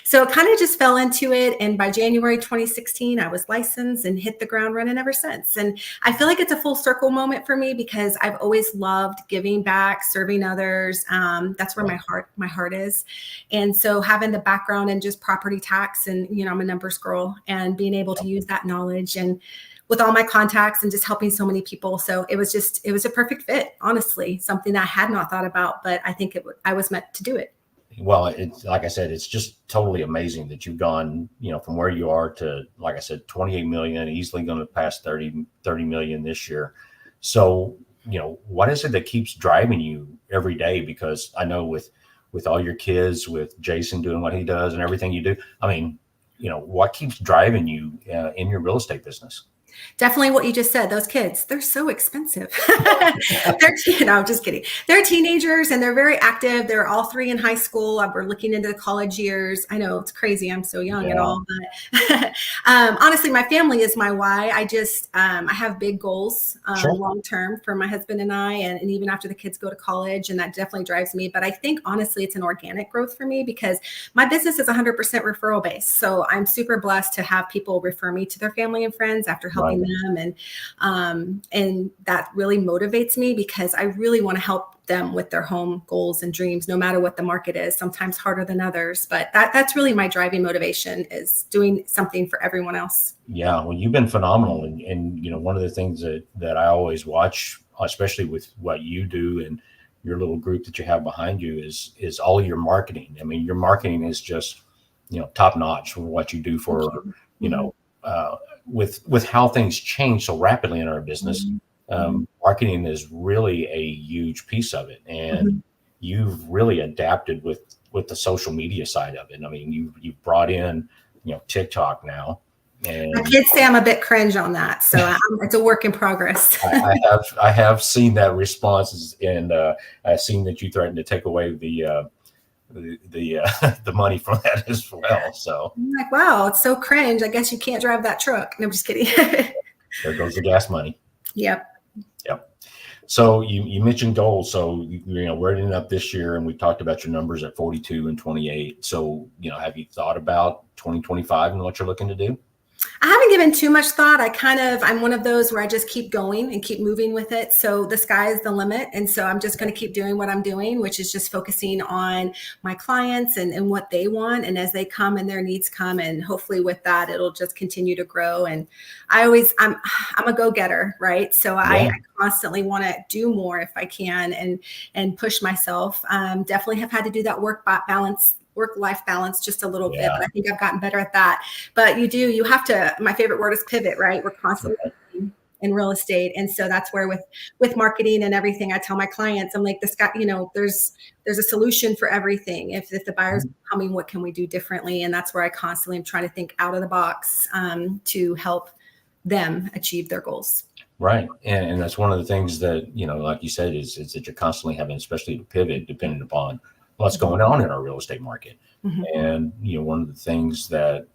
So it kind of just fell into it. And by January 2016, I was licensed and hit the ground running ever since. And I feel like it's a full circle moment for me because I've always loved giving back, serving others. That's where my heart is. And so having the background in just property tax and, I'm a numbers girl, and being able to use that knowledge and with all my contacts and just helping so many people. So it was a perfect fit, honestly, something that I had not thought about, but I think I was meant to do it. Well, it's like I said, it's just totally amazing that you've gone, from where you are to, like I said, 28 million, easily going to pass 30 million this year. So, what is it that keeps driving you every day? Because I know with all your kids, with Jason doing what he does and everything you do, I mean, what keeps driving you in your real estate business? Definitely what you just said. Those kids, they're so expensive. I'm just kidding. They're teenagers and they're very active. They're all three in high school. We're looking into the college years. I know it's crazy. I'm so young and all, but honestly, my family is my why. I have big goals long-term for my husband and I, and even after the kids go to college, and that definitely drives me. But I think honestly, it's an organic growth for me because my business is 100% referral based. So I'm super blessed to have people refer me to their family and friends after helping them. And that really motivates me because I really want to help them with their home goals and dreams, no matter what the market is, sometimes harder than others. But that's really my driving motivation, is doing something for everyone else. Yeah. Well, you've been phenomenal. And one of the things that I always watch, especially with what you do and your little group that you have behind you, is all your marketing. I mean, your marketing is just, top notch for what you do for, with how things change so rapidly in our business. Marketing is really a huge piece of it. And you've really adapted with the social media side of it. I mean, you've brought in, TikTok now. And my kids say I'm a bit cringe on that. So it's a work in progress. I have seen that response, and I've seen that you threatened to take away the money from that as well. So I'm like, wow, it's so cringe. I guess you can't drive that truck. No, I'm just kidding. There goes the gas money. Yep. So you mentioned goals. So we're ending up this year, and we talked about your numbers at 42 and 28. So have you thought about 2025 and what you're looking to do? I haven't given too much thought. I'm one of those where I just keep going and keep moving with it. So the sky is the limit. And so I'm just going to keep doing what I'm doing, which is just focusing on my clients and what they want. And as they come and their needs come, and hopefully with that, it'll just continue to grow. And I'm a go-getter, right? So I constantly want to do more if I can and push myself. Definitely have had to do that work-life balance just a little bit, but I think I've gotten better at that. But you have to, my favorite word is pivot, right? We're constantly in real estate. And so that's where with marketing and everything, I tell my clients, I'm like, this guy, there's a solution for everything. If the buyer's coming, what can we do differently? And that's where I constantly am trying to think out of the box to help them achieve their goals. Right. And that's one of the things that, like you said, is that you're constantly having, especially to pivot depending upon what's going on in our real estate market. And, one of the things that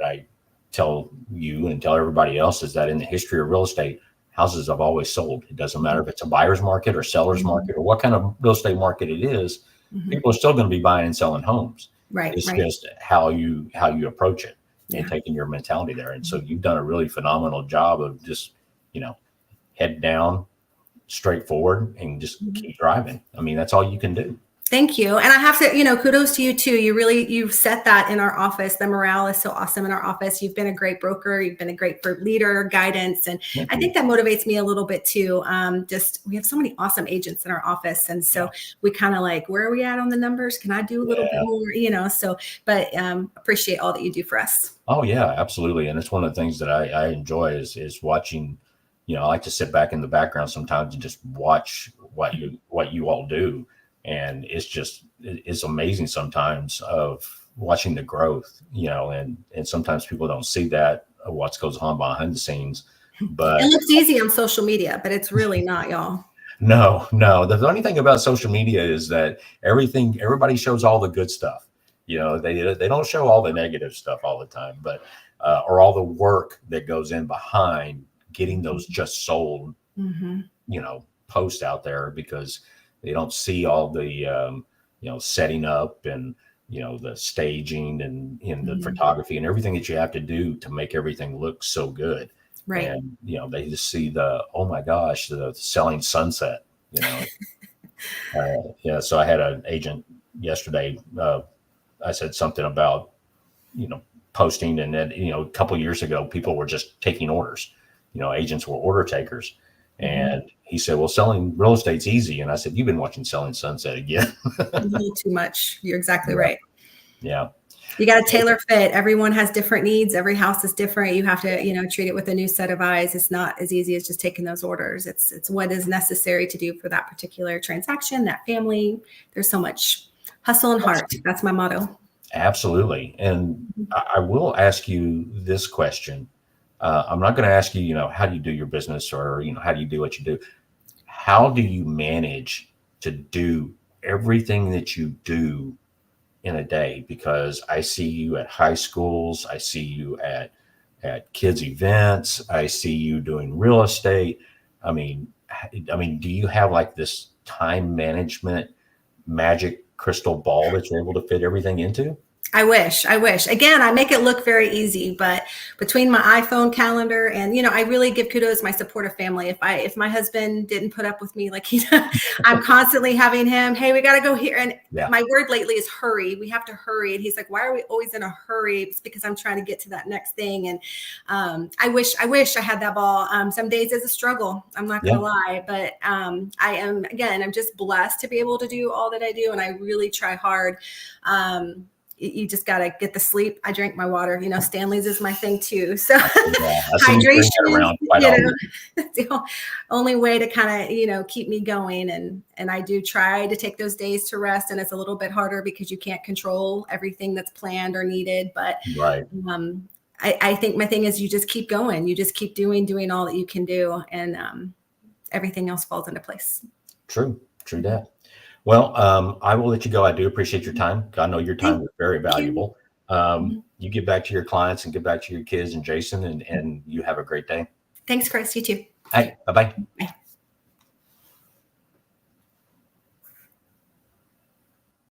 I tell you and tell everybody else is that in the history of real estate, houses have always sold. It doesn't matter if it's a buyer's market or seller's market or what kind of real estate market it is. People are still going to be buying and selling homes. Right. It's just how you approach it and taking your mentality there. And so you've done a really phenomenal job of just, head down, straightforward, and just keep driving. I mean, that's all you can do. Thank you. And I have to, kudos to you too. You've set that in our office. The morale is so awesome in our office. You've been a great broker. You've been a great leader, guidance. And I think that motivates me a little bit too. We have so many awesome agents in our office. And so we kind of like, where are we at on the numbers? Can I do a little bit more, but appreciate all that you do for us. Oh yeah, absolutely. And it's one of the things that I enjoy is watching, I like to sit back in the background sometimes and just watch what you all do. And it's amazing sometimes of watching the growth, and sometimes people don't see that what goes on behind the scenes, but it looks easy on social media, but it's really not, y'all. No. The funny thing about social media is that everybody shows all the good stuff. They don't show all the negative stuff all the time, but, or all the work that goes in behind getting those just sold, posts out there, because they don't see all the, setting up and the staging and in the Mhm. photography and everything that you have to do to make everything look so good. Right. And, they just see oh my gosh, the selling sunset, yeah. So I had an agent yesterday. I said something about, you know, posting, and then, a couple of years ago, people were just taking orders, agents were order takers. Mhm. And he said, well, selling real estate's easy. And I said, you've been watching Selling Sunset again. A little too much. You're exactly Yeah. right. Yeah. You got to tailor fit. Everyone has different needs. Every house is different. You have to, treat it with a new set of eyes. It's not as easy as just taking those orders. It's what is necessary to do for that particular transaction, that family. There's so much hustle and heart. That's my motto. Absolutely. And I will ask you this question. I'm not going to ask you, how do you do your business, or, how do you do what you do? How do you manage to do everything that you do in a day? Because I see you at high schools, I see you at kids events, I see you doing real estate. I mean, do you have like this time management magic crystal ball that you're able to fit everything into? I wish. Again, I make it look very easy, but between my iPhone calendar and, I really give kudos to my supportive family. If my husband didn't put up with me, like I'm constantly having him, hey, we got to go here. And Yeah. my word lately is hurry. We have to hurry. And he's like, why are we always in a hurry? It's because I'm trying to get to that next thing. And I wish I had that ball. Some days is a struggle. I'm not going to lie, but I'm just blessed to be able to do all that I do. And I really try hard. You just got to get the sleep. I drink my water. Stanley's is my thing too. So hydration, it's the only way to kind of, keep me going. And I do try to take those days to rest. And it's a little bit harder because you can't control everything that's planned or needed. But Right. I think my thing is you just keep going. You just keep doing all that you can do. And everything else falls into place. True that. Well, I will let you go. I do appreciate your time. I know your time is very valuable. You get back to your clients and get back to your kids and Jason, and you have a great day. Thanks, Chris. You too. Hey, bye-bye. Bye.